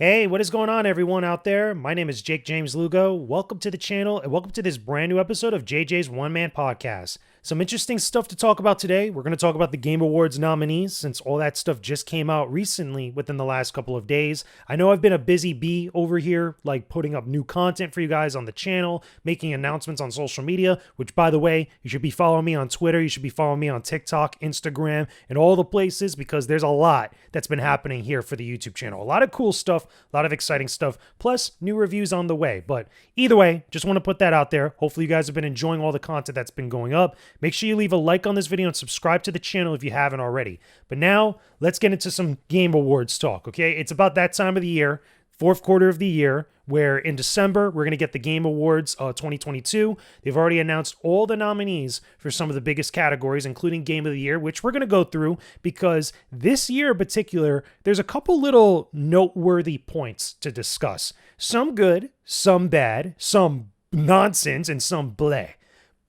Hey, what is going on, everyone out there? My name is Jakejames Lugo. Welcome to the channel and welcome to this brand new episode of JJ's One Man Podcast. Some interesting stuff to talk about today. We're going to talk about the Game Awards nominees since all that stuff just came out recently within the last couple of days. I know I've been a busy bee over here, like putting up new content for you guys on the channel, making announcements on social media, which, by the way, you should be following me on Twitter. You should be following me on TikTok, Instagram, and all the places because there's a lot that's been happening here for the YouTube channel. A lot of cool stuff, a lot of exciting stuff, plus new reviews on the way. But either way, just want to put that out there. Hopefully you guys have been enjoying all the content that's been going up. Make sure you leave a like on this video and subscribe to the channel if you haven't already. But now, let's get into some Game Awards talk, okay? It's about that time of the year, fourth quarter of the year, where in December, we're going to get the Game Awards 2022. They've already announced all the nominees for some of the biggest categories, including Game of the Year, which we're going to go through because this year in particular, there's a couple little noteworthy points to discuss. Some good, some bad, some nonsense, and some bleh.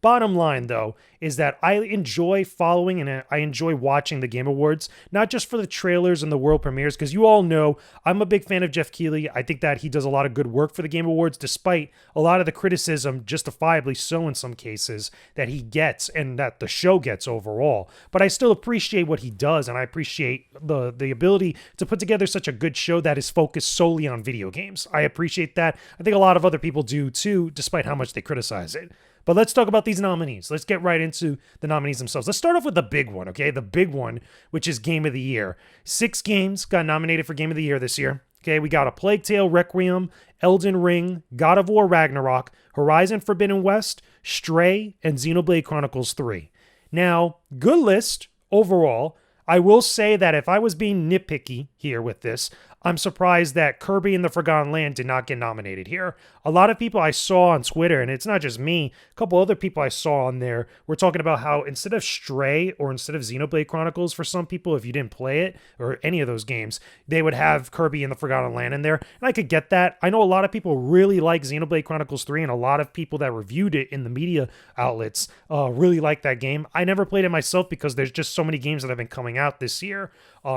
Bottom line, though, is that I enjoy following and I enjoy watching the Game Awards, not just for the trailers and the world premieres, because you all know I'm a big fan of Jeff Keighley. I think that he does a lot of good work for the Game Awards, despite a lot of the criticism, justifiably so in some cases, that he gets and that the show gets overall. But I still appreciate what he does, and I appreciate the ability to put together such a good show that is focused solely on video games. I appreciate that. I think a lot of other people do too, despite how much they criticize it. But let's talk about these nominees. Let's get right into the nominees themselves. Let's start off with the big one, okay? The big one, which is Game of the Year. 6 games got nominated for Game of the Year this year. Okay, we got A Plague Tale: Requiem, Elden Ring, God of War: Ragnarok, Horizon Forbidden West, Stray, and Xenoblade Chronicles 3. Now, good list overall. I will say that if I was being nitpicky here with this, I'm surprised that Kirby and the Forgotten Land did not get nominated here. A lot of people I saw on Twitter, and it's not just me, a couple other people I saw on there were talking about how instead of Stray or instead of Xenoblade Chronicles, for some people, if you didn't play it or any of those games, they would have Kirby and the Forgotten Land in there. And I could get that. I know a lot of people really like Xenoblade Chronicles 3, and a lot of people that reviewed it in the media outlets really like that game. I never played it myself because there's just so many games that have been coming out this year.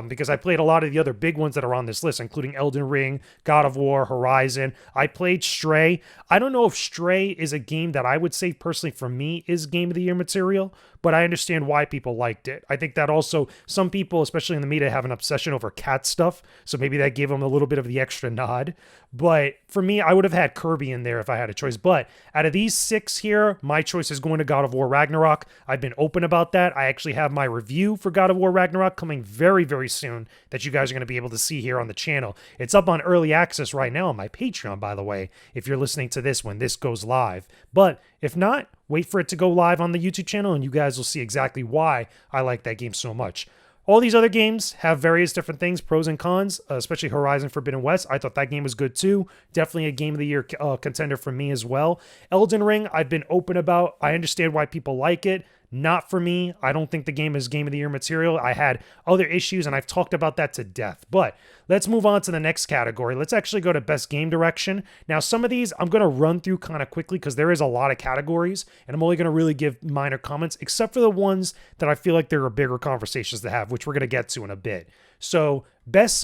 Because I played a lot of the other big ones that are on this list, including Elden Ring, God of War, Horizon. I played Stray. I don't know if Stray is a game that I would say personally for me is Game of the Year material, but I understand why people liked it. I think that also some people, especially in the media, have an obsession over cat stuff, so maybe that gave them a little bit of the extra nod. But for me, I would have had Kirby in there if I had a choice. But out of these 6 here, my choice is going to God of War Ragnarok. I've been open about that. I actually have my review for God of War Ragnarok coming very, very soon that you guys are going to be able to see here on the channel. It's up on early access right now on my Patreon, by the way, if you're listening to this when this goes live. But if not, wait for it to go live on the YouTube channel and you guys will see exactly why I like that game so much. All these other games have various different things, pros and cons, especially Horizon Forbidden West. I thought that game was good too. Definitely a Game of the Year contender for me as well. Elden Ring, I've been open about. I understand why people like it. Not for me. I don't think the game is Game of the Year material. I had other issues, and I've talked about that to death. But let's move on to the next category. Let's actually go to Best Game Direction. Now, some of these I'm going to run through kind of quickly because there is a lot of categories, and I'm only going to really give minor comments, except for the ones that I feel like there are bigger conversations to have, which we're going to get to in a bit. So, Best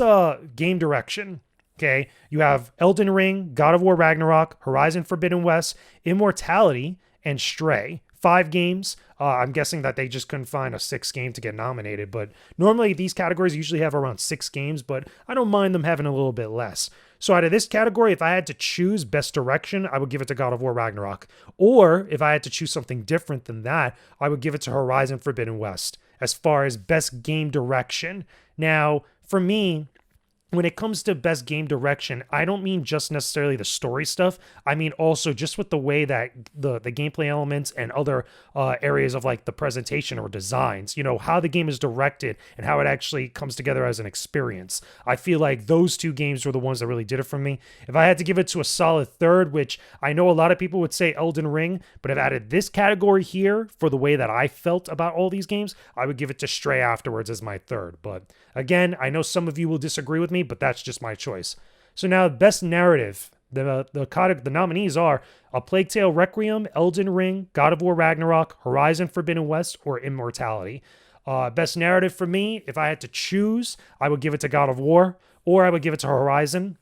Game Direction. Okay, you have Elden Ring, God of War Ragnarok, Horizon Forbidden West, Immortality, and Stray. 5 games. I'm guessing that they just couldn't find a 6th game to get nominated, but normally these categories usually have around 6 games, but I don't mind them having a little bit less. So out of this category, if I had to choose Best Direction, I would give it to God of War Ragnarok. Or if I had to choose something different than that, I would give it to Horizon Forbidden West as far as Best Game Direction. Now, for me, when it comes to Best Game Direction, I don't mean just necessarily the story stuff. I mean also just with the way that the gameplay elements and other areas of like the presentation or designs, you know, how the game is directed and how it actually comes together as an experience. I feel like those 2 games were the ones that really did it for me. If I had to give it to a solid third, which I know a lot of people would say Elden Ring, but if I added this category here for the way that I felt about all these games, I would give it to Stray afterwards as my third. But again, I know some of you will disagree with me, but that's just my choice. So now, Best Narrative. The nominees are A Plague Tale: Requiem, Elden Ring, God of War Ragnarok, Horizon Forbidden West, or Immortality. Best Narrative for me, if I had to choose, I would give it to God of War, or I would give it to Horizon.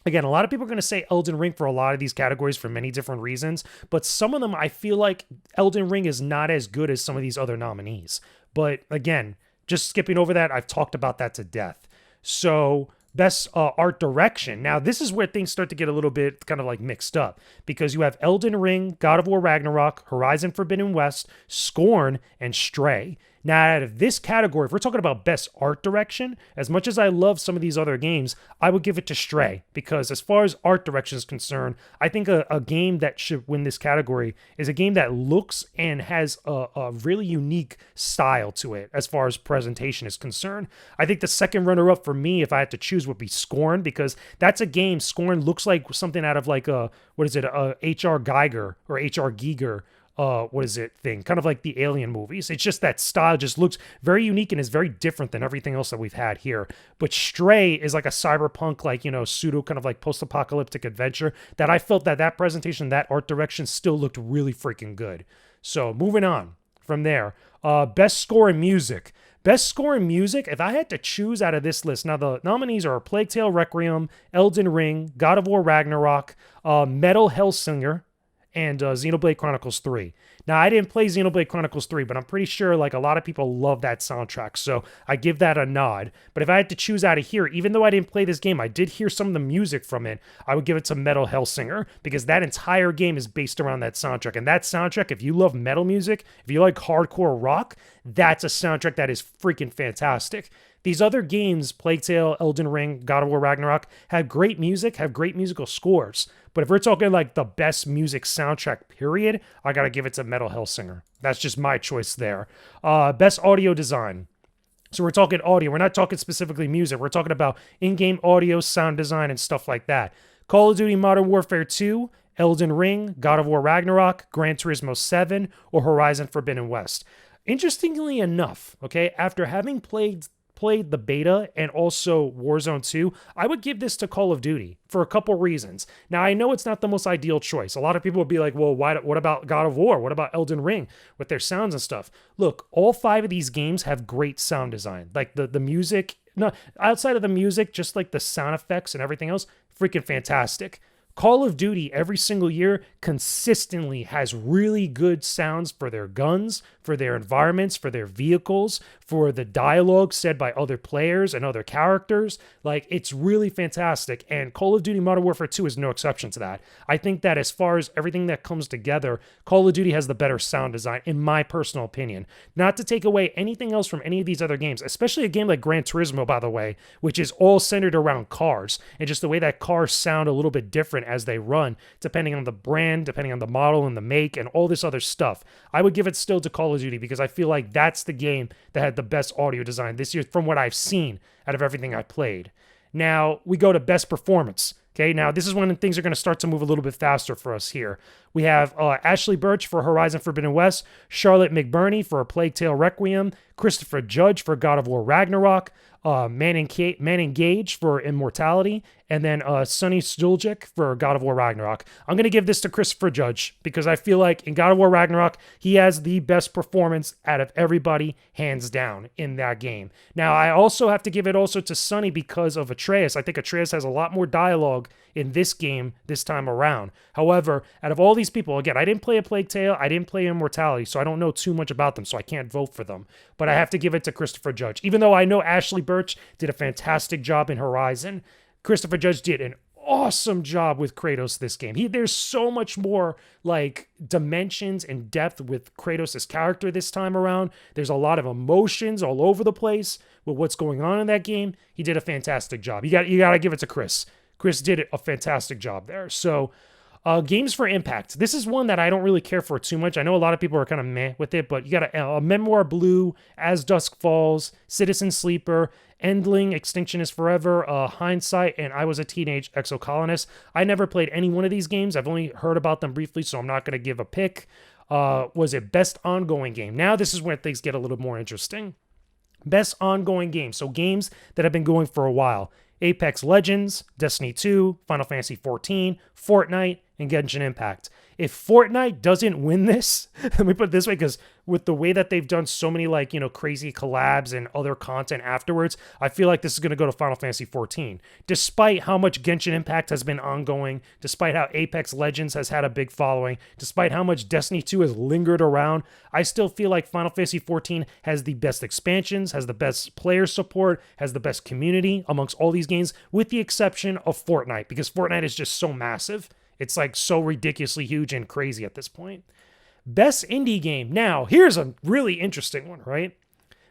Again, a lot of people are going to say Elden Ring for a lot of these categories for many different reasons, but some of them I feel like Elden Ring is not as good as some of these other nominees. But again, just skipping over that, I've talked about that to death. So, best art direction. Now, this is where things start to get a little bit kind of like mixed up because you have Elden Ring, God of War Ragnarok, Horizon Forbidden West, Scorn, and Stray. Now, out of this category, if we're talking about best art direction, as much as I love some of these other games, I would give it to Stray because as far as art direction is concerned, I think a game that should win this category is a game that looks and has a really unique style to it as far as presentation is concerned. I think the second runner-up for me, if I had to choose, would be Scorn because that's a game. Scorn looks like something out of like a H.R. Geiger or H.R. Giger thing, kind of like the Alien movies. It's just that style just looks very unique and is very different than everything else that we've had here. But Stray is like a cyberpunk, like, pseudo kind of like post-apocalyptic adventure that I felt that presentation, that art direction still looked really freaking good. So moving on from there, best score in music. Best score in music, if I had to choose out of this list, now the nominees are Plague Tale Requiem, Elden Ring, God of War Ragnarok, Metal Hellsinger, and Xenoblade Chronicles 3. Now, I didn't play Xenoblade Chronicles 3, but I'm pretty sure like a lot of people love that soundtrack, so I give that a nod. But if I had to choose out of here, even though I didn't play this game, I did hear some of the music from it, I would give it to Metal Hellsinger, because that entire game is based around that soundtrack. And that soundtrack, if you love metal music, if you like hardcore rock, that's a soundtrack that is freaking fantastic. These other games, Plague Tale, Elden Ring, God of War Ragnarok, have great music, have great musical scores. But if we're talking like the best music soundtrack, period, I gotta give it to Metal Hellsinger. That's just my choice there. Best audio design. So we're talking audio. We're not talking specifically music. We're talking about in-game audio, sound design, and stuff like that. Call of Duty Modern Warfare 2, Elden Ring, God of War Ragnarok, Gran Turismo 7, or Horizon Forbidden West. Interestingly enough, okay, after having played the beta and also Warzone 2, I would give this to Call of Duty for a couple reasons. Now, I know it's not the most ideal choice. A lot of people would be like, well, what about God of War? What about Elden Ring with their sounds and stuff? Look, all 5 of these games have great sound design. Like the music, no, outside of the music, just like the sound effects and everything else, freaking fantastic. Call of Duty every single year consistently has really good sounds for their guns, for their environments, for their vehicles, for the dialogue said by other players and other characters. Like, it's really fantastic, and Call of Duty Modern Warfare 2 is no exception to that. I think that as far as everything that comes together, Call of Duty has the better sound design, in my personal opinion. Not to take away anything else from any of these other games, especially a game like Gran Turismo, by the way, which is all centered around cars, and just the way that cars sound a little bit different as they run, depending on the brand, depending on the model and the make, and all this other stuff. I would give it still to Call of Duty because I feel like that's the game that had the best audio design this year from what I've seen out of everything I played. Now, we go to best performance. Okay, now this is when things are going to start to move a little bit faster for us here. We have Ashley Birch for Horizon Forbidden West, Charlotte McBurney for A Plague Tale Requiem, Christopher Judge for God of War Ragnarok, Manning Gage for Immortality, and then Sonny Stuljic for God of War Ragnarok. I'm going to give this to Christopher Judge because I feel like in God of War Ragnarok, he has the best performance out of everybody, hands down, in that game. Now, I also have to give it also to Sonny because of Atreus. I think Atreus has a lot more dialogue in this game this time around. However, out of all these people, again, I didn't play A Plague Tale, I didn't play Immortality, so I don't know too much about them, so I can't vote for them. But I have to give it to Christopher Judge. Even though I know Ashley Birch did a fantastic job in Horizon, Christopher Judge did an awesome job with Kratos this game. There's so much more like dimensions and depth with Kratos' character this time around. There's a lot of emotions all over the place with what's going on in that game. He did a fantastic job. You got to give it to Chris. Chris did a fantastic job there. So, games for impact. This is one that I don't really care for too much. I know a lot of people are kind of meh with it, but you got a Memoir Blue, As Dusk Falls, Citizen Sleeper, Endling, Extinction is Forever, Hindsight, and I Was a Teenage Exocolonist. I never played any one of these games. I've only heard about them briefly, so I'm not going to give a pick. Was it Best Ongoing Game? Now this is where things get a little more interesting. Best Ongoing Game. So games that have been going for a while. Apex Legends, Destiny 2, Final Fantasy XIV, Fortnite, and Genshin Impact. If Fortnite doesn't win this, let me put it this way, because with the way that they've done so many crazy collabs and other content afterwards, I feel like this is going to go to Final Fantasy XIV. Despite how much Genshin Impact has been ongoing, despite how Apex Legends has had a big following, despite how much Destiny 2 has lingered around, I still feel like Final Fantasy XIV has the best expansions, has the best player support, has the best community amongst all these games, with the exception of Fortnite, because Fortnite is just so massive. It's like so ridiculously huge and crazy at this point. Best indie game. Now, here's a really interesting one, right?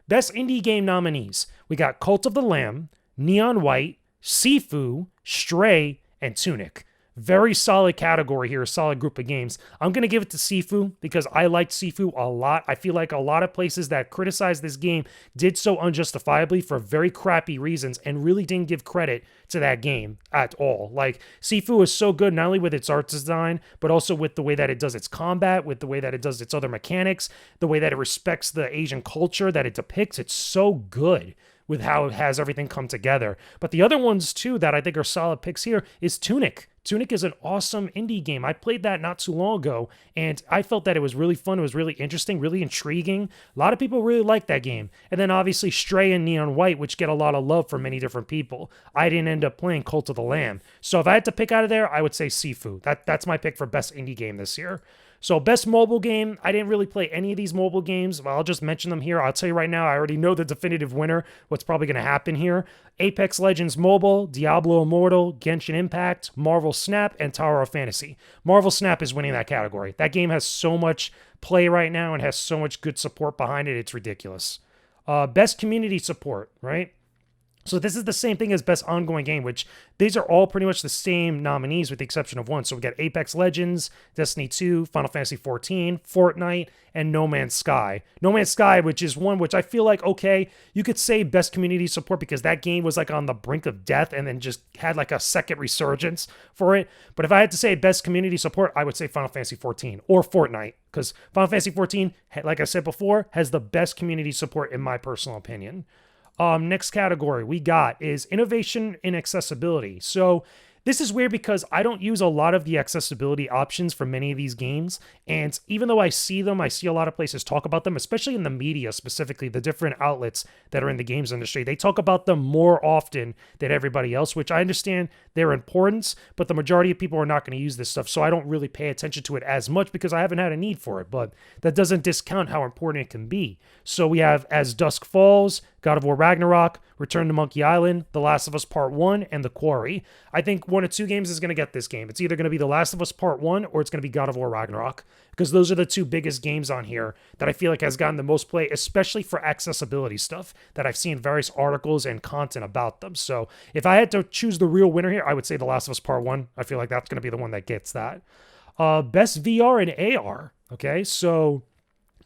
Best indie game nominees. We got Cult of the Lamb, Neon White, Sifu, Stray, and Tunic. Very solid category here, a solid group of games. I'm going to give it to Sifu because I liked Sifu a lot. I feel like a lot of places that criticized this game did so unjustifiably for very crappy reasons and really didn't give credit to that game at all. Like, Sifu is so good, not only with its art design, but also with the way that it does its combat, with the way that it does its other mechanics, the way that it respects the Asian culture that it depicts. It's so good with how it has everything come together. But the other ones, too, that I think are solid picks here is Tunic. Tunic is an awesome indie game. I played that not too long ago, and I felt that it was really fun. It was really interesting, really intriguing. A lot of people really like that game. And then obviously Stray and Neon White, which get a lot of love from many different people. I didn't end up playing Cult of the Lamb. So if I had to pick out of there, I would say Sifu. That's my pick for best indie game this year. So best mobile game, I didn't really play any of these mobile games. Well, I'll just mention them here. I'll tell you right now, I already know the definitive winner, what's probably going to happen here. Apex Legends Mobile, Diablo Immortal, Genshin Impact, Marvel Snap, and Tower of Fantasy. Marvel Snap is winning that category. That game has so much play right now and has so much good support behind it, it's ridiculous. Best community support, right? So this is the same thing as best ongoing game, which these are all pretty much the same nominees with the exception of one. So we got Apex Legends, Destiny 2, Final Fantasy XIV, Fortnite, and No Man's Sky. No Man's Sky, which is one which I feel like, okay, you could say best community support because that game was like on the brink of death and then just had like a second resurgence for it. But if I had to say best community support, I would say Final Fantasy XIV or Fortnite, because Final Fantasy XIV, like I said before, has the best community support in my personal opinion. Next category we got is innovation in accessibility. So this is weird because I don't use a lot of the accessibility options for many of these games. And even though I see them, I see a lot of places talk about them, especially in the media, specifically the different outlets that are in the games industry. They talk about them more often than everybody else, which I understand their importance, but the majority of people are not going to use this stuff. So I don't really pay attention to it as much because I haven't had a need for it, but that doesn't discount how important it can be. So we have As Dusk Falls, God of War Ragnarok, Return to Monkey Island, The Last of Us Part 1, and The Quarry. I think one of two games is going to get this game. It's either going to be The Last of Us Part 1 or it's going to be God of War Ragnarok, because those are the two biggest games on here that I feel like has gotten the most play, especially for accessibility stuff that I've seen various articles and content about them. So if I had to choose the real winner here, I would say The Last of Us Part 1. I feel like that's going to be the one that gets that. Best VR and AR. Okay, so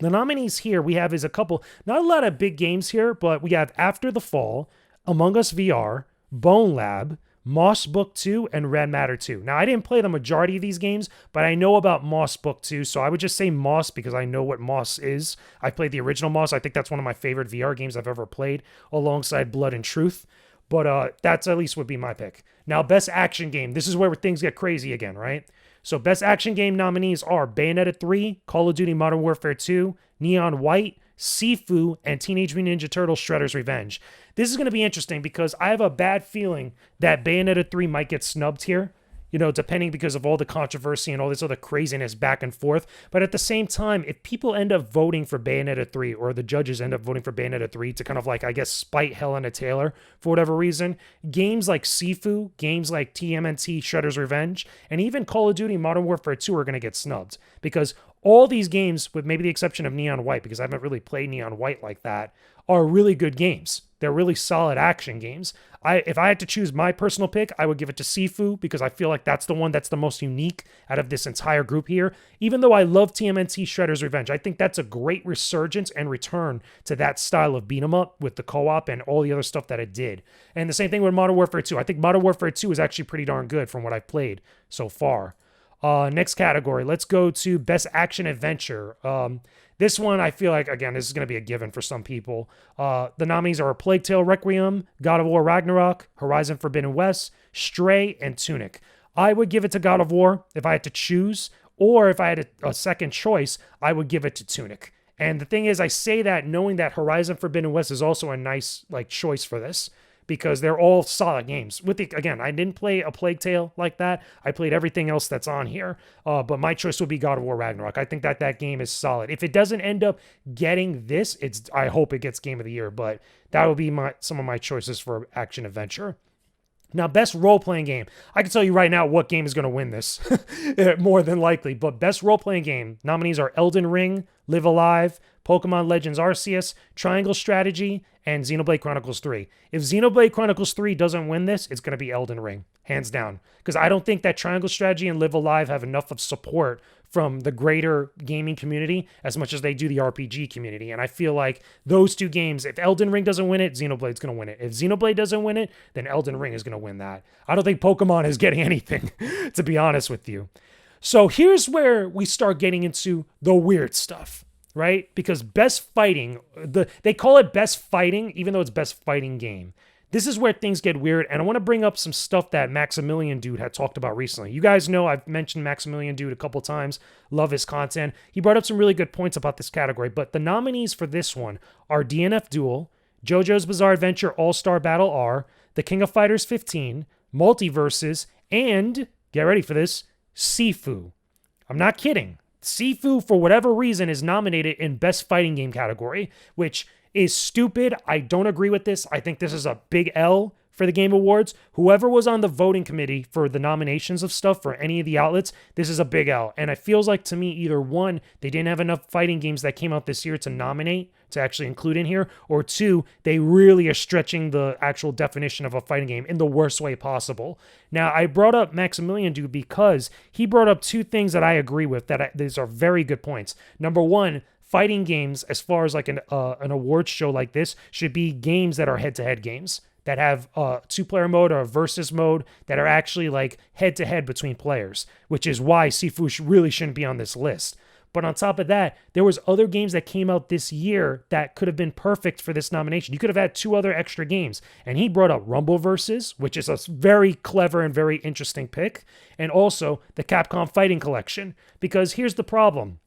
the nominees here we have is a couple, not a lot of big games here, but we have After the Fall, Among Us VR, Bone Lab, Moss Book 2, and Red Matter 2. Now, I didn't play the majority of these games, but I know about Moss Book 2, so I would just say Moss because I know what Moss is. I played the original Moss. I think that's one of my favorite VR games I've ever played, alongside Blood and Truth. But that's at least would be my pick. Now, best action game. This is where things get crazy again, right? So best action game nominees are Bayonetta 3, Call of Duty Modern Warfare 2, Neon White, Sifu, and Teenage Mutant Ninja Turtles Shredder's Revenge. This is going to be interesting because I have a bad feeling that Bayonetta 3 might get snubbed here, depending because of all the controversy and all this other craziness back and forth. But at the same time, if people end up voting for Bayonetta 3 or the judges end up voting for Bayonetta 3 to kind of like, I guess, spite Helena Taylor for whatever reason, games like Sifu, games like TMNT Shredder's Revenge, and even Call of Duty Modern Warfare 2 are going to get snubbed because all these games, with maybe the exception of Neon White, because I haven't really played Neon White like that, are really good games. They're really solid action games. If I had to choose my personal pick, I would give it to Sifu because I feel like that's the one that's the most unique out of this entire group here. Even though I love TMNT Shredder's Revenge, I think that's a great resurgence and return to that style of beat 'em up with the co-op and all the other stuff that it did. And the same thing with Modern Warfare 2. I think Modern Warfare 2 is actually pretty darn good from what I've played so far. Next category, let's go to Best Action Adventure. This one, I feel like, again, this is going to be a given for some people. The nominees are Plague Tale Requiem, God of War Ragnarok, Horizon Forbidden West, Stray, and Tunic. I would give it to God of War if I had to choose, or if I had a second choice, I would give it to Tunic. And the thing is, I say that knowing that Horizon Forbidden West is also a nice choice for this, because they're all solid games. Again, I didn't play a Plague Tale like that. I played everything else that's on here. But my choice would be God of War Ragnarok. I think that game is solid. If it doesn't end up getting this, I hope it gets Game of the Year. But that would be some of my choices for action adventure. Now, best role-playing game. I can tell you right now what game is going to win this, more than likely. But best role-playing game, nominees are Elden Ring, Live Alive, Pokemon Legends Arceus, Triangle Strategy, and Xenoblade Chronicles 3. If Xenoblade Chronicles 3 doesn't win this, it's going to be Elden Ring, hands down. Because I don't think that Triangle Strategy and Live Alive have enough of support from the greater gaming community as much as they do the RPG community. And I feel like those two games, if Elden Ring doesn't win it, Xenoblade's going to win it. If Xenoblade doesn't win it, then Elden Ring is going to win that. I don't think Pokemon is getting anything, to be honest with you. So here's where we start getting into the weird stuff, right? Because best fighting, they call it best fighting, even though it's best fighting game. This is where things get weird, and I want to bring up some stuff that Maximilian Dude had talked about recently. You guys know I've mentioned Maximilian Dude a couple times. Love his content. He brought up some really good points about this category, but the nominees for this one are DNF Duel, JoJo's Bizarre Adventure All-Star Battle R, The King of Fighters 15, Multiverses, and, get ready for this, Sifu. I'm not kidding. Sifu, for whatever reason, is nominated in Best Fighting Game category, which is stupid. I don't agree with this. I think this is a big L for the Game Awards. Whoever was on the voting committee for the nominations of stuff for any of the outlets, this is a big L. And it feels like to me, either one, they didn't have enough fighting games that came out this year to nominate, to actually include in here, or two, they really are stretching the actual definition of a fighting game in the worst way possible. Now, I brought up Maximilian Dude because he brought up two things that I agree with, these are very good points. Number one, fighting games, as far as like an awards show like this, should be games that are head-to-head games, that have a two-player mode or a versus mode, that are actually like head-to-head between players, which is why Sifu really shouldn't be on this list. But on top of that, there was other games that came out this year that could have been perfect for this nomination. You could have had two other extra games. And he brought up Rumble Versus, which is a very clever and very interesting pick, and also the Capcom Fighting Collection. Because here's the problem.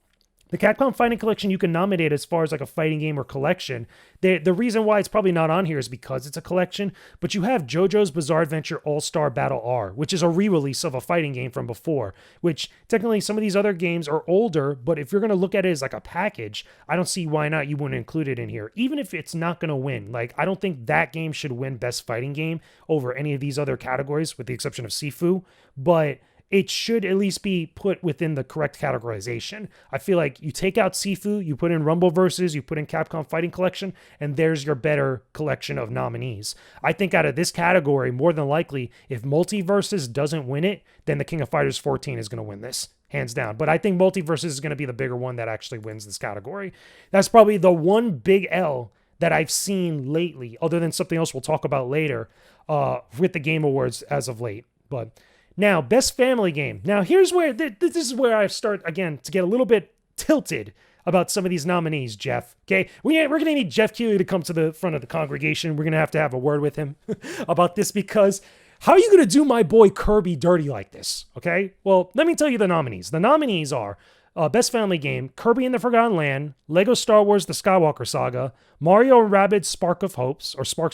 The Capcom Fighting Collection you can nominate as far as like a fighting game or collection. The reason why it's probably not on here is because it's a collection, but you have JoJo's Bizarre Adventure All-Star Battle R, which is a re-release of a fighting game from before, which technically some of these other games are older, but if you're going to look at it as like a package, I don't see why not you wouldn't include it in here, even if it's not going to win. Like, I don't think that game should win Best Fighting Game over any of these other categories, with the exception of Sifu, but it should at least be put within the correct categorization. I feel like you take out Sifu, you put in Rumble Versus, you put in Capcom Fighting Collection, and there's your better collection of nominees. I think out of this category, more than likely, if Multiverses doesn't win it, then the King of Fighters 14 is going to win this, hands down. But I think Multiverses is going to be the bigger one that actually wins this category. That's probably the one big L that I've seen lately, other than something else we'll talk about later, with the Game Awards as of late. But now, Best Family Game. Now, here's where, this is where I start, again, to get a little bit tilted about some of these nominees, Jeff. Okay? We're going to need Jeff Keighley to come to the front of the congregation. We're going to have a word with him about this, because how are you going to do my boy Kirby dirty like this? Okay? Well, let me tell you the nominees. The nominees are Best Family Game, Kirby and the Forgotten Land, Lego Star Wars The Skywalker Saga, Mario and Rabbids Sparks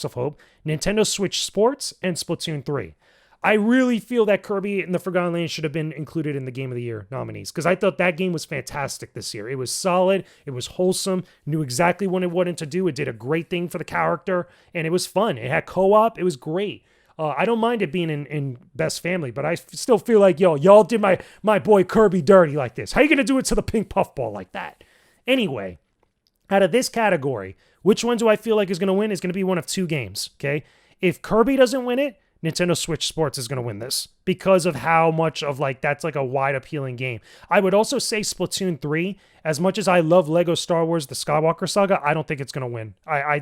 of Hope, Nintendo Switch Sports, and Splatoon 3. I really feel that Kirby and the Forgotten Land should have been included in the Game of the Year nominees, because I thought that game was fantastic this year. It was solid, it was wholesome, knew exactly what it wanted to do, it did a great thing for the character, and it was fun. It had co-op, it was great. I don't mind it being in Best Family, but I still feel like, y'all did my boy Kirby dirty like this. How you going to do it to the pink puffball like that? Anyway, out of this category, which one do I feel like is going to win? Is going to be one of two games, okay? If Kirby doesn't win it, Nintendo Switch Sports is going to win this, because of how much of that's like a wide appealing game. I would also say Splatoon 3, as much as I love Lego Star Wars The Skywalker Saga, I don't think it's going to win. I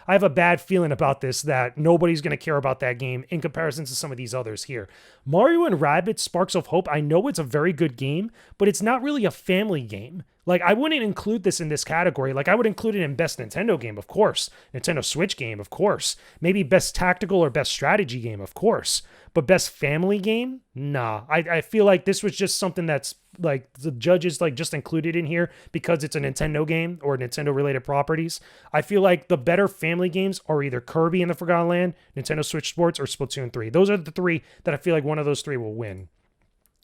have a bad feeling about this, that nobody's going to care about that game in comparison to some of these others here. Mario and Rabbids Sparks of Hope, I know it's a very good game, but it's not really a family game. Like, I wouldn't include this in this category. Like, I would include it in best Nintendo game, of course. Nintendo Switch game, of course. Maybe best tactical or best strategy game, of course. But best family game? Nah. I feel like this was just something that's like the judges like just included in here because it's a Nintendo game or Nintendo related properties. I feel like the better family games are either Kirby and the Forgotten Land, Nintendo Switch Sports, or Splatoon 3. Those are the three that I feel like one of those three will win.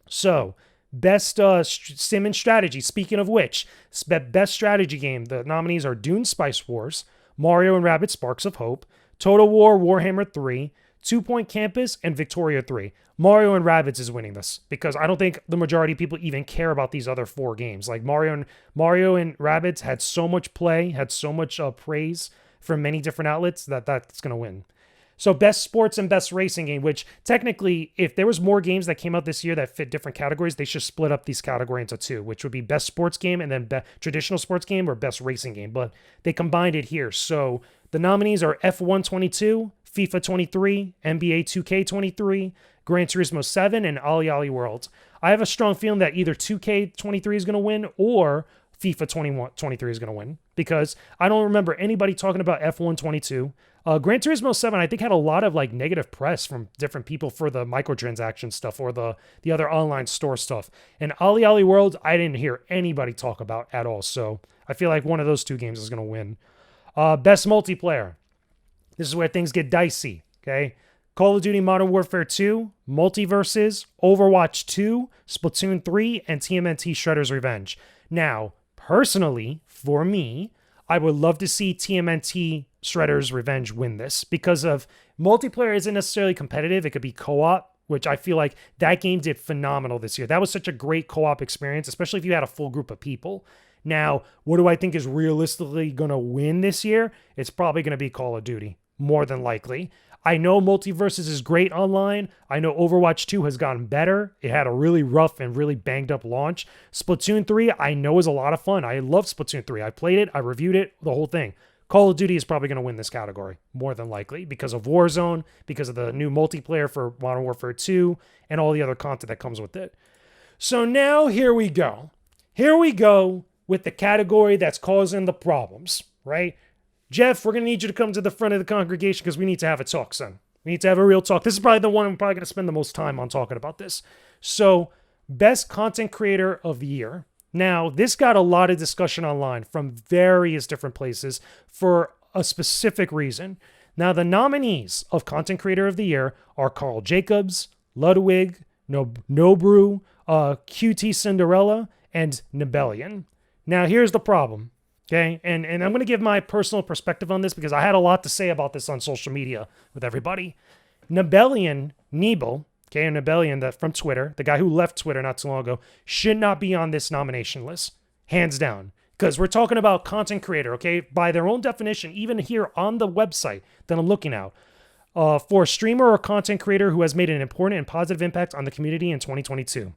So, best sim and strategy. Speaking of which, best strategy game. The nominees are Dune Spice Wars, Mario and Rabbids Sparks of Hope, Total War Warhammer 3, 2 Point Campus, and Victoria 3. Mario and Rabbids is winning this because I don't think the majority of people even care about these other 4 games. Like Mario and Rabbids had so much play, had so much praise from many different outlets that's going to win. So best sports and best racing game, which technically, if there was more games that came out this year that fit different categories, they should split up these categories into 2, which would be best sports game and then traditional sports game or best racing game. But they combined it here. So the nominees are F1 22, FIFA 23, NBA 2K 23, Gran Turismo 7, and Ali Ali World. I have a strong feeling that either 2K 23 is going to win or FIFA 23 is going to win because I don't remember anybody talking about F1 22. Gran Turismo 7, I think, had a lot of like negative press from different people for the microtransaction stuff or the other online store stuff. And Ali Ali World, I didn't hear anybody talk about at all. So I feel like one of those 2 games is going to win. Best multiplayer. This is where things get dicey, okay? Call of Duty Modern Warfare 2, Multiverses, Overwatch 2, Splatoon 3, and TMNT Shredder's Revenge. Now, personally, for me, I would love to see TMNT Shredder's Revenge win this because of multiplayer isn't necessarily competitive. It could be co-op, which I feel like that game did phenomenal this year. That was such a great co-op experience, especially if you had a full group of people. Now, what do I think is realistically going to win this year? It's probably going to be Call of Duty, more than likely. I know Multiverses is great online. I know Overwatch 2 has gotten better. It had a really rough and really banged up launch. Splatoon 3, I know is a lot of fun. I love Splatoon 3. I played it. I reviewed it, the whole thing. Call of Duty is probably going to win this category, more than likely, because of Warzone, because of the new multiplayer for Modern Warfare 2, and all the other content that comes with it. So now here we go. Here we go with the category that's causing the problems, right? Jeff, we're going to need you to come to the front of the congregation because we need to have a talk, son. We need to have a real talk. This is probably the one I'm probably going to spend the most time on talking about this. So, best content creator of the year. Now, this got a lot of discussion online from various different places for a specific reason. Now, the nominees of content creator of the year are Carl Jacobs, Ludwig, Nobrew, QT Cinderella, and Nebellion. Now, here's the problem. Okay, and I'm going to give my personal perspective on this because I had a lot to say about this on social media with everybody. Nebel, that from Twitter, the guy who left Twitter not too long ago, should not be on this nomination list, hands down. Because we're talking about content creator, okay? By their own definition, even here on the website that I'm looking at, for a streamer or content creator who has made an important and positive impact on the community in 2022.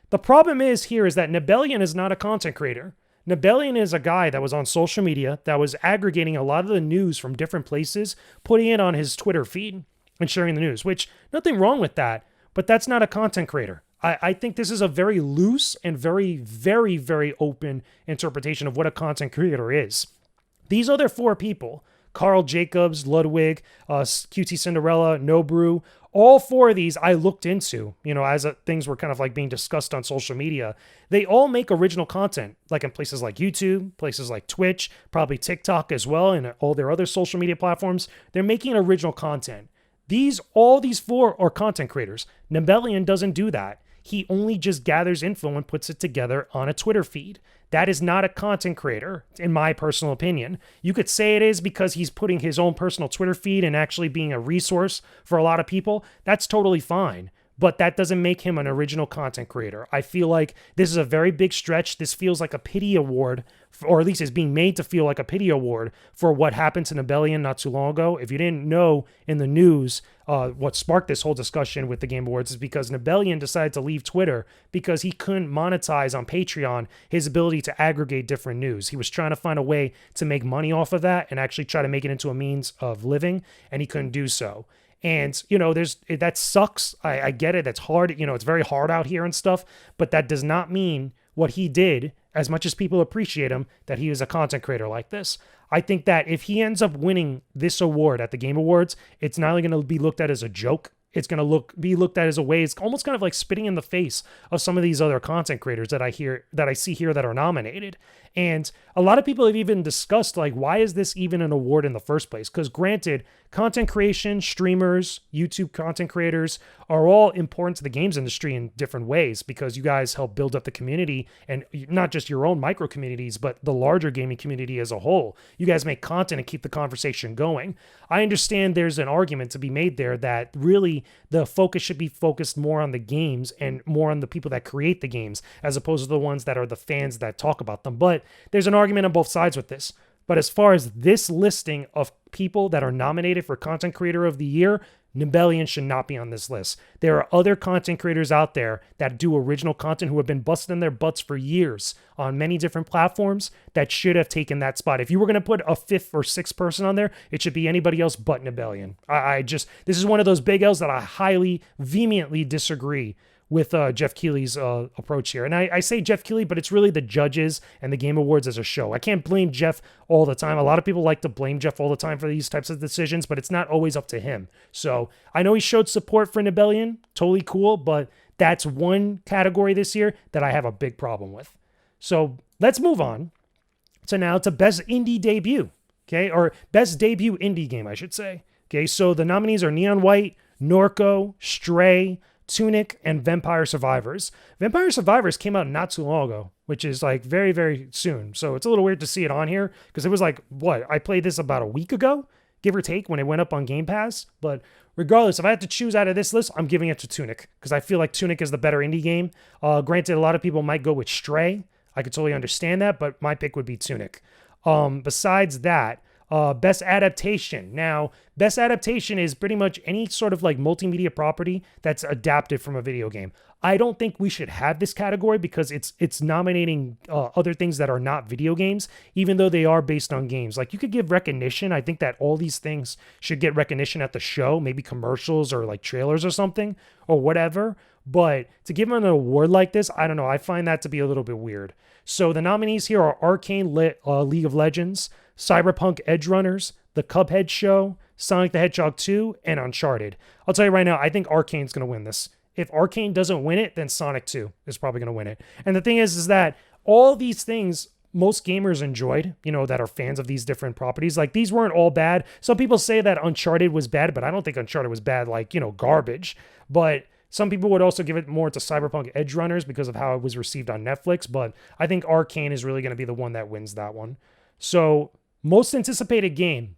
The problem is that Nebellion is not a content creator. Nebellion is a guy that was on social media that was aggregating a lot of the news from different places, putting it on his Twitter feed and sharing the news, which nothing wrong with that, but that's not a content creator. I think this is a very loose and very, very, very open interpretation of what a content creator is. These other 4 people, Carl Jacobs, Ludwig, QT Cinderella, Nobrew, all 4 of these I looked into, as things were kind of like being discussed on social media. They all make original content, like in places like YouTube, places like Twitch, probably TikTok as well, and all their other social media platforms. They're making original content. All these 4 are content creators. Nebellion doesn't do that. He only just gathers info and puts it together on a Twitter feed. That is not a content creator, in my personal opinion. You could say it is because he's putting his own personal Twitter feed and actually being a resource for a lot of people. That's totally fine. But that doesn't make him an original content creator. I feel like this is a very big stretch. This feels like a pity award, or at least is being made to feel like a pity award for what happened to Nebellion not too long ago. If you didn't know in the news, what sparked this whole discussion with the Game Awards is because Nebellion decided to leave Twitter because he couldn't monetize on Patreon his ability to aggregate different news. He was trying to find a way to make money off of that and actually try to make it into a means of living, and he couldn't do so. And, that sucks. I get it. That's hard. It's very hard out here and stuff, but that does not mean what he did as much as people appreciate him, that he is a content creator like this. I think that if he ends up winning this award at the Game Awards, it's not only going to be looked at as a joke, it's going to be looked at as a way, it's almost kind of like spitting in the face of some of these other content creators that I see here that are nominated. And a lot of people have even discussed, like, why is this even an award in the first place? Because granted, content creation, streamers, YouTube content creators are all important to the games industry in different ways, because you guys help build up the community, and not just your own micro communities, but the larger gaming community as a whole. You guys make content and keep the conversation going. I understand there's an argument to be made there that really the focus should be focused more on the games and more on the people that create the games, as opposed to the ones that are the fans that talk about them. But there's an argument on both sides with this. But as far as this listing of people that are nominated for Content Creator of the Year, Nibelian should not be on this list. There are other content creators out there that do original content who have been busting their butts for years on many different platforms that should have taken that spot. If you were going to put a fifth or sixth person on there, it should be anybody else but Nibelian. This is one of those big L's that I highly, vehemently disagree with Jeff Keighley's approach here. And I say Jeff Keighley, but it's really the judges and the Game Awards as a show. I can't blame Jeff all the time. A lot of people like to blame Jeff all the time for these types of decisions, but it's not always up to him. So I know he showed support for Nibelian, totally cool, but that's one category this year that I have a big problem with. So let's move on to Best Indie Debut, okay? Or Best Debut Indie Game, I should say. Okay, so the nominees are Neon White, Norco, Stray, Tunic, and Vampire Survivors. Vampire Survivors came out not too long ago, which is like very, very soon. So it's a little weird to see it on here because it was like, I played this about a week ago, give or take, when it went up on Game Pass. But regardless, if I had to choose out of this list, I'm giving it to Tunic because I feel like Tunic is the better indie game. Granted, a lot of people might go with Stray. I could totally understand that, but my pick would be Tunic. Besides that, Best Adaptation. Now, Best Adaptation is pretty much any sort of like multimedia property that's adapted from a video game. I don't think we should have this category because it's nominating other things that are not video games, even though they are based on games. Like, you could give recognition. I think that all these things should get recognition at the show, maybe commercials or like trailers or something or whatever. But to give them an award like this, I don't know. I find that to be a little bit weird. So the nominees here are Arcane League of Legends, Cyberpunk Edge Runners, The Cuphead Show, Sonic the Hedgehog 2, and Uncharted. I'll tell you right now, I think Arcane's going to win this. If Arcane doesn't win it, then Sonic 2 is probably going to win it. And the thing is that all these things most gamers enjoyed, that are fans of these different properties. Like, these weren't all bad. Some people say that Uncharted was bad, but I don't think Uncharted was bad, like, garbage. But some people would also give it more to Cyberpunk Edge Runners because of how it was received on Netflix. But I think Arcane is really going to be the one that wins that one. So, most anticipated game.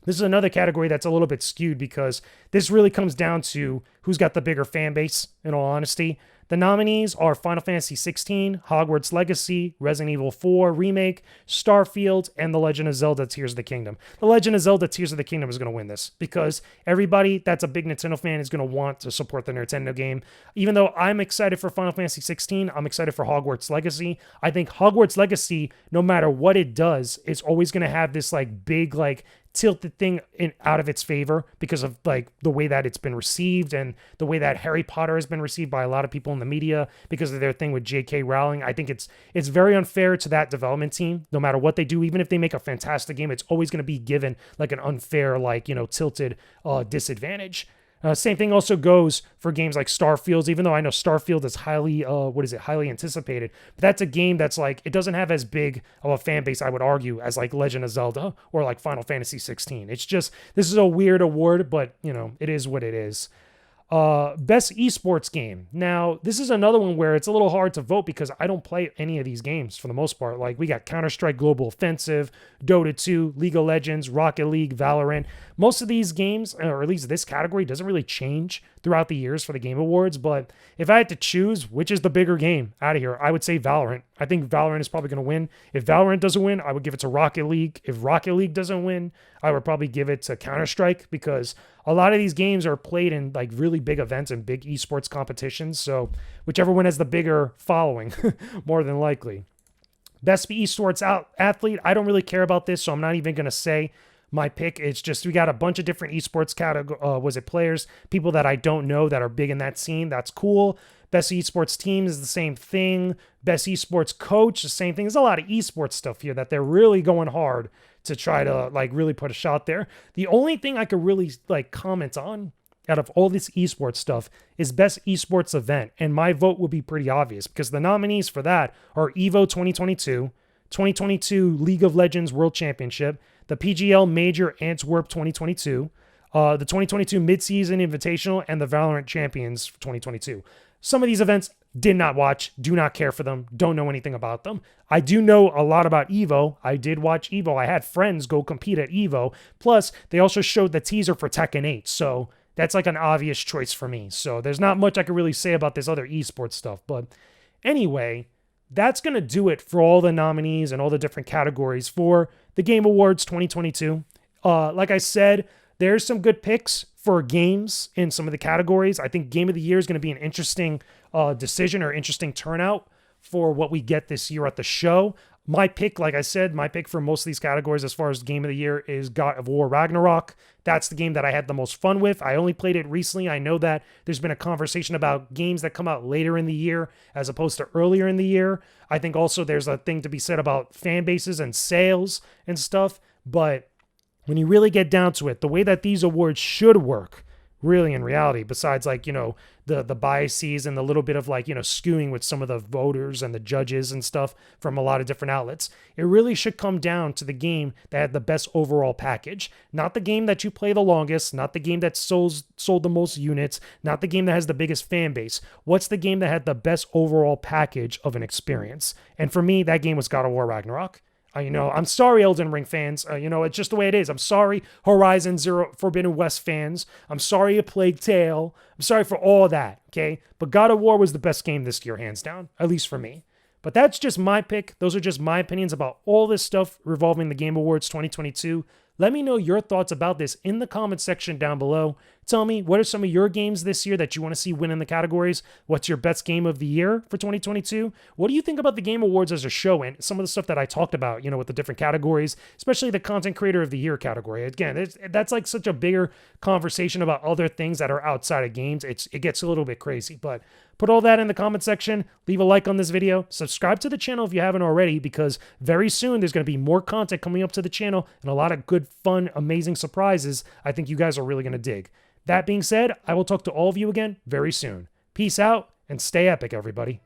This is another category that's a little bit skewed because this really comes down to who's got the bigger fan base, in all honesty. The nominees are Final Fantasy XVI, Hogwarts Legacy, Resident Evil 4 Remake, Starfield, and The Legend of Zelda Tears of the Kingdom. The Legend of Zelda Tears of the Kingdom is going to win this because everybody that's a big Nintendo fan is going to want to support the Nintendo game. Even though I'm excited for Final Fantasy XVI, I'm excited for Hogwarts Legacy. I think Hogwarts Legacy, no matter what it does, is always going to have this like big like tilted thing out of its favor because of like the way that it's been received and the way that Harry Potter has been received by a lot of people in the media because of their thing with J.K. Rowling. I think it's very unfair to that development team. No matter what they do, even if they make a fantastic game, it's always going to be given like an unfair, like, tilted disadvantage. Same thing also goes for games like Starfield, even though I know Starfield is highly anticipated. But that's a game that's like, it doesn't have as big of a fan base, I would argue, as like Legend of Zelda or like Final Fantasy 16. It's just, this is a weird award, but it is what it is. Best esports game. Now, this is another one where it's a little hard to vote because I don't play any of these games for the most part. Like, we got Counter-Strike Global Offensive, Dota 2, League of Legends, Rocket League, Valorant. Most of these games, or at least this category, doesn't really change throughout the years for the Game Awards. But if I had to choose which is the bigger game out of here, I would say Valorant. I think Valorant is probably going to win. If Valorant doesn't win, I would give it to Rocket League. If Rocket League doesn't win, I would probably give it to Counter-Strike because a lot of these games are played in like really big events and big esports competitions. So whichever one has the bigger following, more than likely. Best esports athlete. I don't really care about this, so I'm not even going to say my pick. It's just we got a bunch of different esports players, people that I don't know that are big in that scene. That's cool. Best esports team is the same thing. Best esports coach, the same thing. There's a lot of esports stuff here that they're really going hard to try to like really put a shot there. The only thing I could really like comment on out of all this esports stuff is best esports event. And my vote would be pretty obvious because the nominees for that are EVO 2022, 2022 League of Legends World Championship, the PGL Major Antwerp 2022, the 2022 Midseason Invitational, and the Valorant Champions 2022. Some of these events did not watch, do not care for them, don't know anything about them. I do know a lot about EVO. I did watch EVO. I had friends go compete at EVO. Plus, they also showed the teaser for Tekken 8. So that's like an obvious choice for me. So there's not much I could really say about this other esports stuff. But anyway, that's going to do it for all the nominees and all the different categories for the Game Awards 2022. Like I said, there's some good picks for games in some of the categories. I think Game of the Year is going to be an interesting decision or interesting turnout for what we get this year at the show. My pick, like I said, my pick for most of these categories as far as Game of the Year is God of War Ragnarok. That's the game that I had the most fun with. I only played it recently. I know that there's been a conversation about games that come out later in the year as opposed to earlier in the year. I think also there's a thing to be said about fan bases and sales and stuff. But when you really get down to it, the way that these awards should work, really in reality, besides like, the biases and the little bit of like, skewing with some of the voters and the judges and stuff from a lot of different outlets, it really should come down to the game that had the best overall package. Not the game that you play the longest, not the game that sold the most units, not the game that has the biggest fan base. What's the game that had the best overall package of an experience? And for me, that game was God of War Ragnarok. I'm sorry, Elden Ring fans. It's just the way it is. I'm sorry, Horizon Zero Forbidden West fans. I'm sorry, A Plague Tale. I'm sorry for all that, okay? But God of War was the best game this year, hands down, at least for me. But that's just my pick. Those are just my opinions about all this stuff revolving the Game Awards 2022. Let me know your thoughts about this in the comments section down below. Tell me, what are some of your games this year that you want to see win in the categories? What's your best game of the year for 2022? What do you think about the Game Awards as a show and some of the stuff that I talked about, with the different categories, especially the Content Creator of the Year category? Again, that's like such a bigger conversation about other things that are outside of games. It gets a little bit crazy, but put all that in the comment section. Leave a like on this video. Subscribe to the channel if you haven't already, because very soon there's going to be more content coming up to the channel and a lot of good, fun, amazing surprises I think you guys are really going to dig. That being said, I will talk to all of you again very soon. Peace out and stay epic, everybody.